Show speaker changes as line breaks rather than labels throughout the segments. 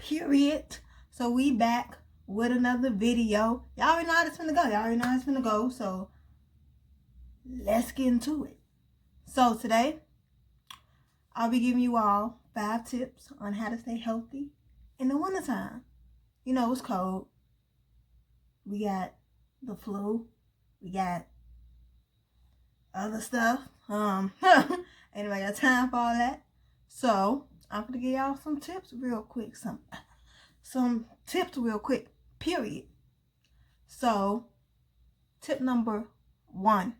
period. So we back with another video. Y'all already know how it's gonna go. So let's get into it. So today I'll be giving you all 5 tips on how to stay healthy in the wintertime. You know, it's cold. We got the flu. We got other stuff. Ain't nobody got time for all that. So I'm gonna give y'all some tips real quick. Some tips real quick. Period. So tip number 1.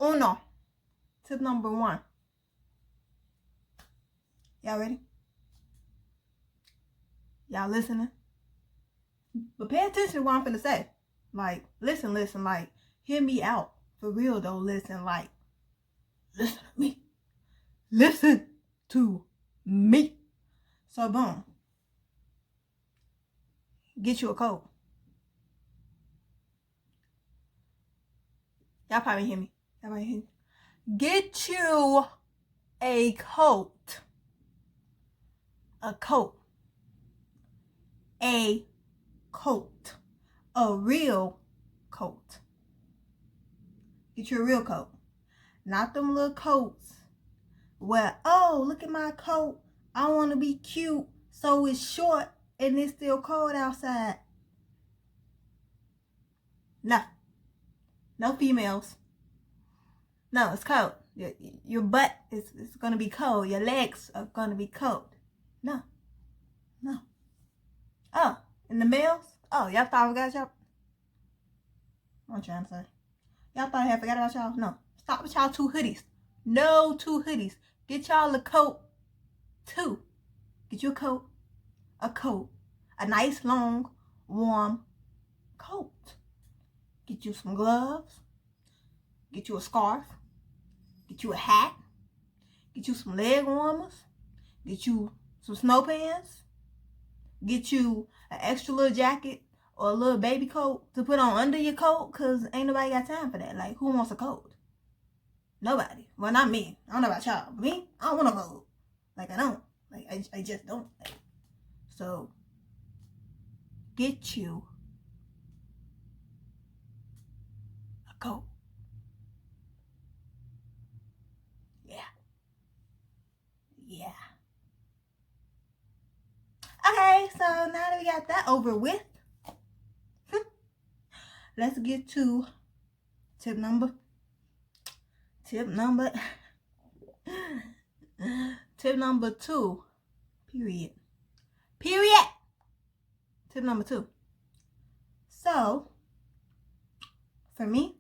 Uno. Tip number 1. Y'all ready? Y'all listening? But pay attention to what I'm finna say. Like, listen, like, hear me out. For real though, listen to me. Listen to me. So boom. Get you a coat. Y'all probably hear me. Get you a coat. A coat. A coat. A real coat. Get you a real coat. Not them little coats where, oh, look at my coat. I want to be cute, so it's short and it's still cold outside. No females. No, it's cold. Your butt is going to be cold. Your legs are going to be cold. No. Oh, and the males? Oh, y'all thought I forgot y'all? What I'm trying to say. Y'all thought I had forgot about y'all? No. Stop with y'all 2 hoodies. No 2 hoodies. Get y'all a coat. 2. Get you a coat. A nice, long, warm coat. Get you some gloves. Get you a scarf. Get you a hat. Get you some leg warmers. Get you some snow pants. Get you an extra little jacket or a little baby coat to put on under your coat, because ain't nobody got time for that. Like, who wants a coat? Nobody. Well, not me. I don't know about y'all. But me, I don't want a coat. Like, I don't. Like, I just don't. Like, so, get you a coat. Yeah. Okay, so now that we got that over with, let's get to tip number 2. Period. Tip number 2. So, for me,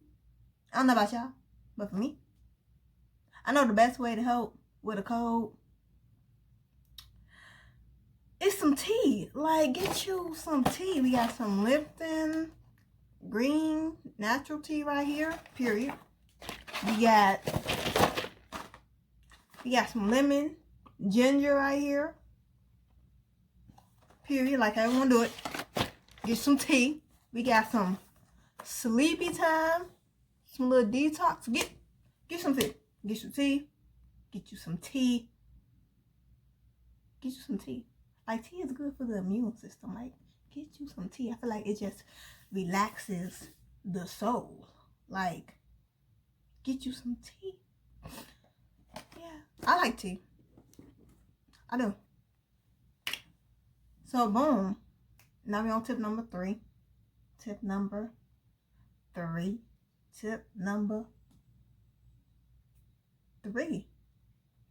I don't know about y'all, but for me, I know the best way to help with a cold is some tea. Like, get you some tea. We got some Lipton green natural tea right here. Period. We got some lemon ginger right here. Period. Like everyone do it. Get some tea. We got some sleepy time. Some little detox. Get some tea. Get your tea. Get you some tea. Get you some tea. Like, tea is good for the immune system. Like, get you some tea. I feel like it just relaxes the soul. Like, get you some tea. Yeah, I like tea. I do. So, boom. Now we're on tip number 3. Tip number 3.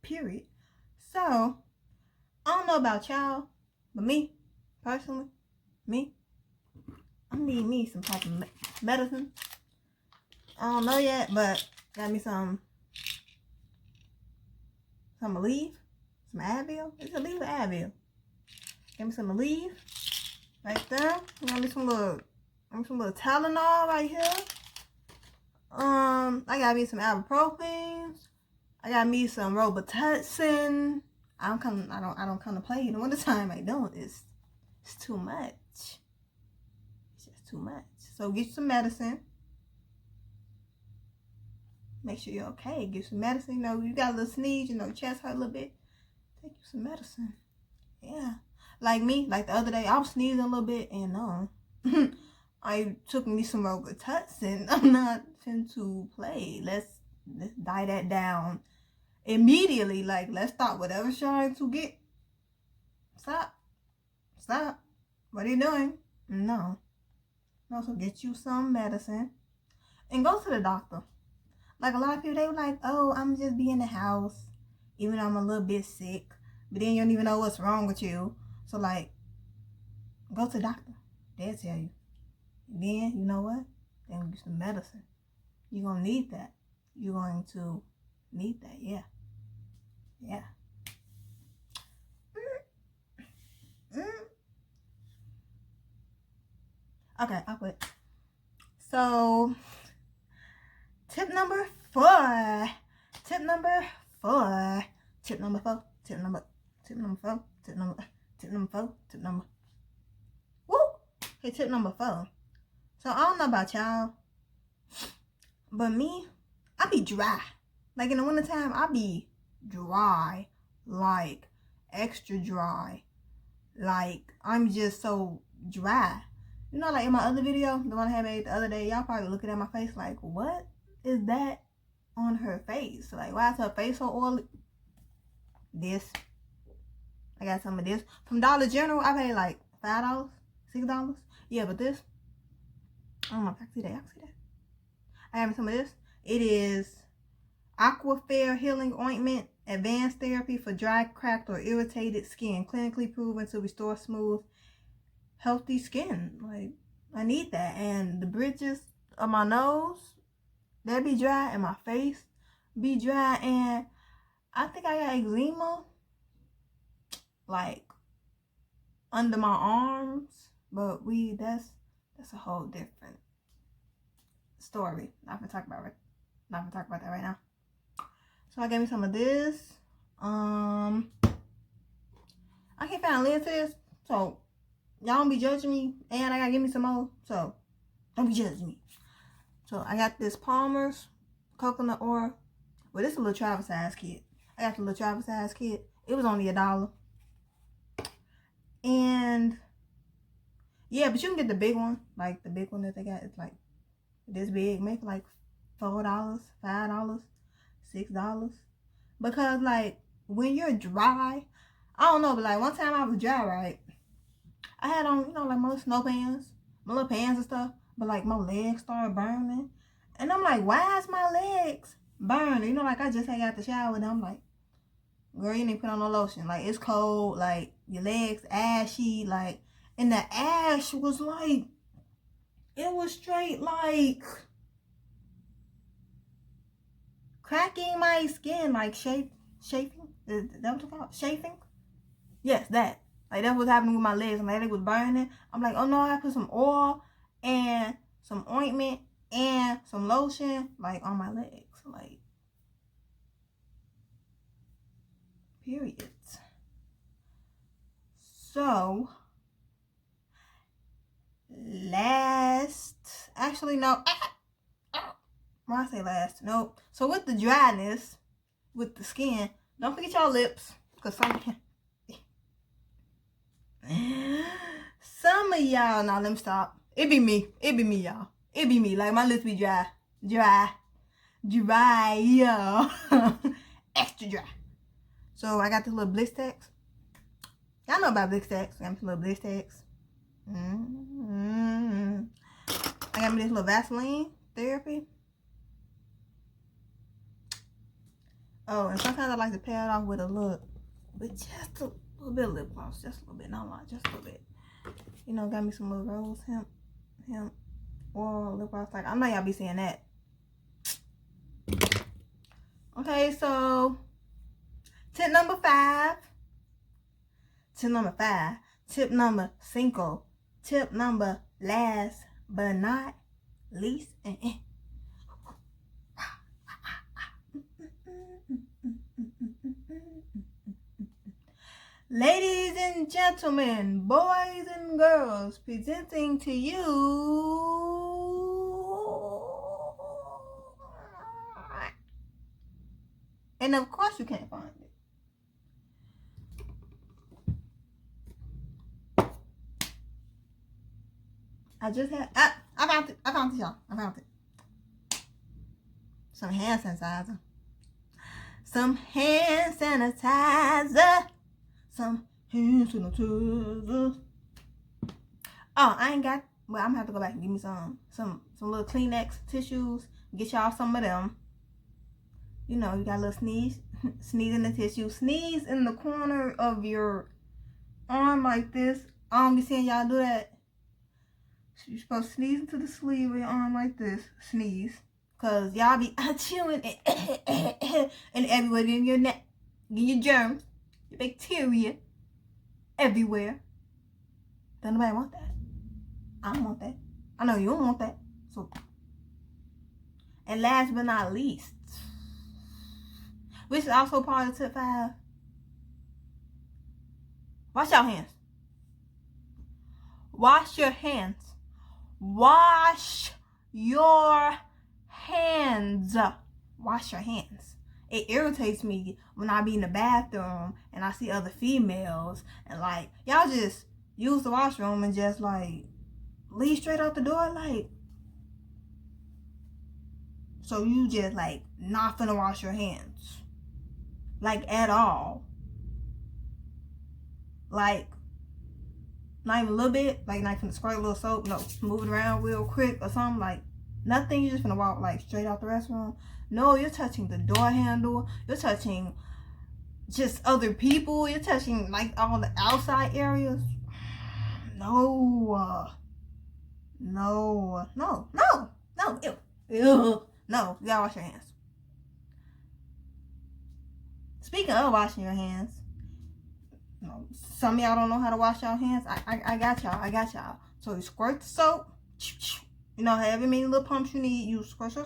Period. So, I don't know about y'all, but me, personally, I need me some type of medicine. I don't know yet, but got me some Aleve, some Advil. It's Aleve or Advil. Got me some Aleve right there. Got me some little Tylenol right here. I got me some ibuprofen. I got me some Robitussin. I don't come to play in the wintertime. I don't. It's too much. It's just too much. So get you some medicine. Make sure you're okay. Get some medicine. You know, you got a little sneeze, chest hurt a little bit. Take you some medicine. Yeah. Like me, like the other day, I was sneezing a little bit, and I took me some Robitussin. I'm not to play. Let's die that down immediately. Like, let's stop whatever's trying to get. Stop. What are you doing? No. So get you some medicine and go to the doctor. Like, a lot of people, they were like, oh, I'm just be in the house, even though I'm a little bit sick. But then you don't even know what's wrong with you. So, like, go to the doctor. They'll tell you. Then, you know what? They'll give you some medicine. You're going to need that. You're going to need that. Yeah. Okay, I'll quit. So, tip number 4. Tip number 4. Woo! Okay, tip number 4. So, I don't know about y'all, but me, I be dry. Like, in the wintertime, I be dry. Like, extra dry. Like, I'm just so dry. You know, like in my other video, the one I had made the other day, y'all probably looking at my face like, what is that on her face? Like, why is her face so oily? This. I got some of this. From Dollar General, I paid like $5, $6. Yeah, but this, I don't know if I can see that. I have some of this. It is Aquafair Healing Ointment, Advanced Therapy for Dry, Cracked, or Irritated Skin. Clinically proven to restore smooth, healthy skin. Like, I need that. And the bridges of my nose, that be dry, and my face be dry, and I think I got eczema like under my arms, but that's a whole different story. Not gonna talk about that right now. So I gave me some of this. I can't find a lid to this, so y'all don't be judging me, and I gotta give me some more, so don't be judging me. So I got this Palmer's coconut oil. Well, this is a little travel size kit. I got the little travel size kit. It was only $1. And yeah, but you can get the big one. Like the big one that they got, it's like this big, maybe like $4, $5, $6. Because like when you're dry, I don't know, but like one time I was dry, right? I had on, like my little snow pants, my little pants and stuff, but like my legs started burning. And I'm like, why is my legs burning? Like I just had got the shower, and I'm like, girl, you need to put on no lotion. Like, it's cold, like your legs ashy, like, and the ash was like, it was straight like cracking my skin, like chafing. Is that what it's called? Chafing? Yes, that. Like, that's what's happening with my legs. My leg was burning. I'm like, oh no, I put some oil and some ointment and some lotion, like, on my legs. Like, period. So, actually, no. When I say last, nope. So, with the dryness, with the skin, don't forget your lips, because some of y'all, now let me stop. It be me, y'all. It be me. Like, my lips be dry, y'all. Extra dry. So I got this little Blistex. Y'all know about Blistex. I got this little Blistex. I got me this little Vaseline therapy. Oh, and sometimes I like to pair it off with just a little bit of lip gloss. Just a little bit, not a lot, just a little bit. Got me some little rose hemp oil lip gloss. Like, I know y'all be seeing that. Okay, so tip number 5. Tip number 5. Tip number last but not least. Ladies and gentlemen, boys and girls, presenting to you and of course you can't find it. I just had, I found it. I found it, y'all. I found it. Some hand sanitizer. Some hand sanitizer. Some hand sanitizer. Oh, I ain't got, well, I'm gonna have to go back and give me some little Kleenex tissues. Get y'all some of them. You know, you got a little sneeze in the tissue. Sneeze in the corner of your arm like this. I don't be seeing y'all do that. You're supposed to sneeze into the sleeve of your arm like this. Sneeze. Because y'all be chewing and everywhere in your neck. Get your germs, your bacteria everywhere. Don't nobody want that. I don't want that. I know you don't want that. So, and last but not least, which is also part of tip 5, wash your hands. Wash your hands. Wash your hands. Wash your hands. It irritates me when I be in the bathroom and I see other females and like, y'all just use the washroom and just like leave straight out the door, like, so you just like not finna wash your hands, like, at all, like not even a little bit, like not finna squirt a little soap, no, moving around real quick or something, like nothing. You just finna walk like straight out the restroom. No, you're touching the door handle, you're touching just other people, you're touching like all the outside areas. No, ew. No, you gotta wash your hands. Speaking of washing your hands, some of y'all don't know how to wash y'all hands. I got y'all. So you squirt the soap, you know, however many little pumps you need, you squirt. You're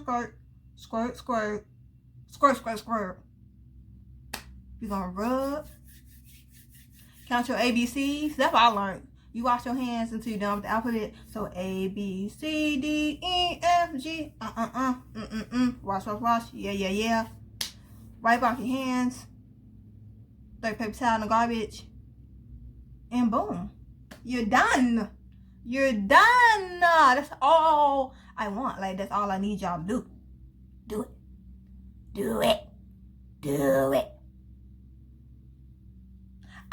gonna rub, count your ABCs. That's what I learned. You wash your hands until you're done with the alphabet. So A, B, C, D, E, F, G, wash. Yeah. Wipe off your hands. Throw your paper towel in the garbage. And boom. You're done. That's all I want. Like, that's all I need y'all to do. Do it.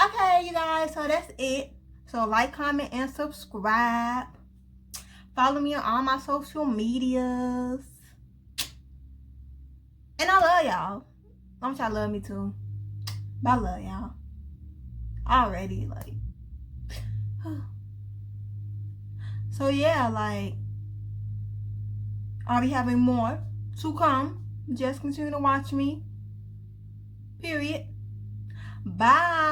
Okay, you guys. So that's it. So like, comment, and subscribe. Follow me on all my social medias. And I love y'all. I want y'all to love me too. But I love y'all. Already, like. So yeah, like, I'll be having more to come. Just continue to watch me. Period. Bye.